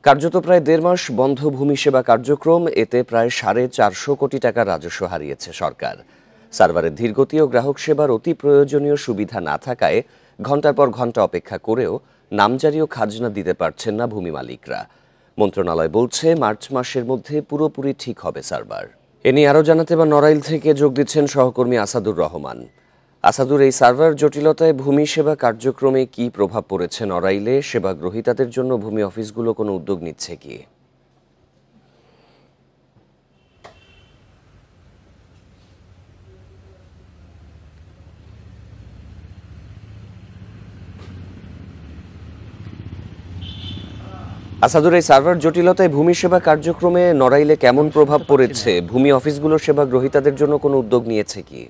কার্যত প্রায় ১.৫ মাস বন্ধ ভূমি সেবা কার্যক্রম, এতে প্রায় 450 কোটি টাকা রাজস্ব হারিয়েছে সরকার। সার্ভারের ধীরগতি ও গ্রাহক সেবার অতি প্রয়োজনীয় সুবিধা না থাকায় ঘণ্টার পর ঘণ্টা অপেক্ষা করেও নামজারি ও খাজনা দিতে পারছেন না ভূমি মালিকরা। মন্ত্রণালয় বলছে মার্চ মাসের মধ্যে পুরোপুরি ঠিক হবে সার্ভার। এ নিয়ে আরও জানাতে নড়াইল থেকে যোগ দিচ্ছেন সহকর্মী আসাদুর রহমান। আসাদুর, এই সার্ভার জটিলতায় ভূমি সেবা কার্যক্রমে কি প্রভাব পড়েছে নড়াইলে? সেবা গ্রহীতাদের জন্য ভূমি অফিসগুলো কোনো উদ্যোগ নিচ্ছে কি? আসাদুর, এই সার্ভার জটিলতায় ভূমি সেবা কার্যক্রমে নড়াইলে কেমন প্রভাব পড়েছে? ভূমি অফিসগুলো সেবা গ্রহীতাদের জন্য কোনো উদ্যোগ নিয়েছে কি?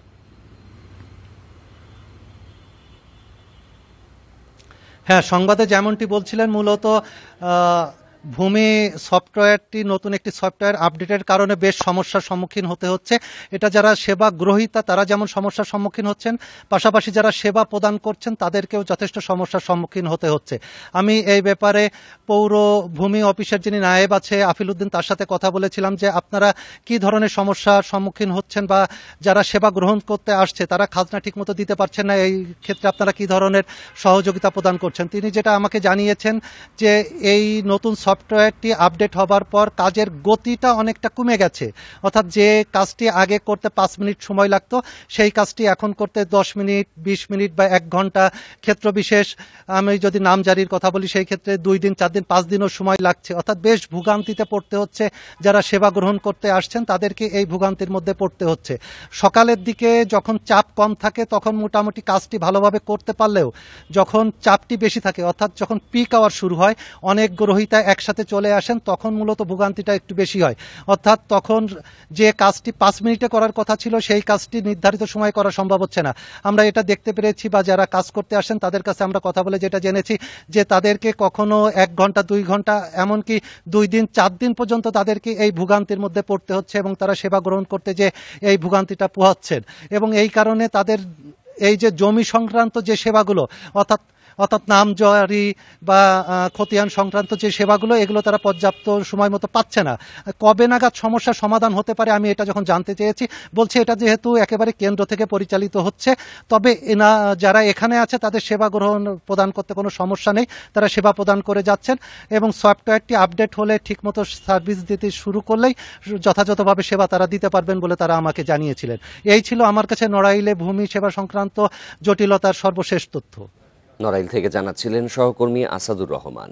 হ্যাঁ, সংবাদে যেমনটি বলছিলেন, মূলত ভূমি সফটওয়্যারটি নতুন একটি সফটওয়্যার আপডেটের কারণে বেশ সমস্যার সম্মুখীন হতে হচ্ছে। এটা যারা সেবা গ্রহীতা তারা যেমন সমস্যার সম্মুখীন হচ্ছেন, পাশাপাশি যারা সেবা প্রদান করছেন তাদেরকেও যথেষ্ট সমস্যার সম্মুখীন হতে হচ্ছে। আমি এই ব্যাপারে পৌর ভূমি অফিসের যিনি নায়েব আছে আফিল উদ্দিন, তার সাথে কথা বলেছিলাম যে আপনারা কি ধরনের সমস্যার সম্মুখীন হচ্ছেন বা যারা সেবা গ্রহণ করতে আসছে তারা খাজনা ঠিকমতো দিতে পারছেন না, এই ক্ষেত্রে আপনারা কি ধরনের সহযোগিতা প্রদান করছেন। তিনি যেটা আমাকে জানিয়েছেন যে এই নতুন সফটওয়্যারটি আপডেট হবার পর কাজের গতিটা অনেকটা কমে গেছে। অর্থাৎ যে কাজটি আগে করতে 5 মিনিট সময় লাগতো সেই কাজটি এখন করতে 10 মিনিট, 20 মিনিট বা 1 ঘন্টা, ক্ষেত্র বিশেষ আমি যদি নামজারির কথা বলি সেই ক্ষেত্রে 2 দিন, 4 দিন, 5 দিনও সময় লাগছে। অর্থাৎ বেশ ভোগান্তিতে পড়তে হচ্ছে। যারা সেবা গ্রহণ করতে আসছেন তাদেরকে এই ভোগান্তির মধ্যে পড়তে হচ্ছে। সকালের দিকে যখন চাপ কম থাকে তখন মোটামুটি কাজটি ভালোভাবে করতে পারলেও যখন চাপটি বেশি থাকে, অর্থাৎ যখন পিক আওয়ার শুরু হয়, অনেক গ্রহীতা একসাথে চলে আসেন, তখন মূলত ভোগান্তিটা একটু বেশি হয়। অর্থাৎ তখন যে কাজটি 5 মিনিটে করার কথা ছিল সেই কাজটি নির্ধারিত সময় করা সম্ভব হচ্ছে না। আমরা এটা দেখতে পেরেছি বা যারা কাজ করতে আসেন তাদের কাছে আমরা কথা বলে যেটা জেনেছি যে তাদেরকে কখনো 1 ঘন্টা, 2 ঘন্টা, এমনকি 2 দিন, 4 দিন পর্যন্ত তাদেরকে এই ভোগান্তির মধ্যে পড়তে হচ্ছে এবং তারা সেবা গ্রহণ করতে যে এই ভোগান্তিটা পোহাচ্ছেন। এবং এই কারণে তাদের এই যে জমি সংক্রান্ত যে সেবাগুলো, অর্থাৎ নামজারি বা খতিয়ান সংক্রান্ত যে সেবাগুলো, এগুলো তারা পর্যাপ্ত সময় মতো পাচ্ছে না। কবে নাগাদ সমস্যার সমাধান হতে পারে আমি এটা যখন জানতে চেয়েছি, বলছে এটা যেহেতু একেবারে কেন্দ্র থেকে পরিচালিত হচ্ছে, তবে যারা এখানে আছে তাদের সেবা গ্রহণ প্রদান করতে কোনো সমস্যা নেই, তারা সেবা প্রদান করে যাচ্ছেন এবং সফটওয়্যারটি আপডেট হলে ঠিকমতো সার্ভিস দিতে শুরু করলেই যথাযথভাবে সেবা তারা দিতে পারবেন বলে তারা আমাকে জানিয়েছিলেন। এই ছিল আমার কাছে নড়াইলে ভূমি সেবা সংক্রান্ত জটিলতার সর্বশেষ তথ্য। নড়াইল থেকে জানাচ্ছিলেন সহকর্মী আসাদুর রহমান।